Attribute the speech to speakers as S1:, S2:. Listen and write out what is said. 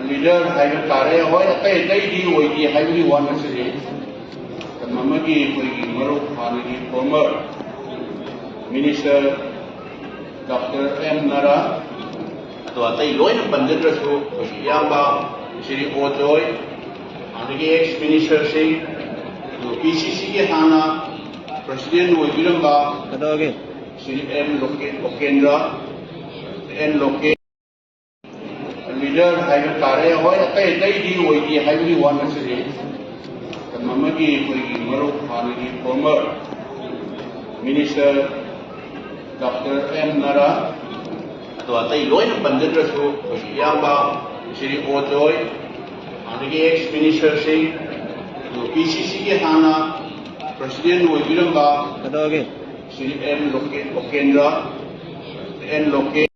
S1: leader hai ka tare hoi atai dai di oi di hai ni wan asiri kamamagi koi maru hanagi former minister Dr. M Nara to atai loin pandit rasu yamba Shri Ojoy anagi ex minister sing to PCC ke hana president oi biramba kadoge Shri M Lokendra N Loke leader hai ka tare hoi atai dai di oi di hai ni wan asiri kamamagi koi maru hanagi former minister Dr. M Nara to atai loin pandit rasu yamba Shri Ojoy anagi ex minister sing to PCC ke hana president oi biramba kadoge Shri M Lokendra N Loke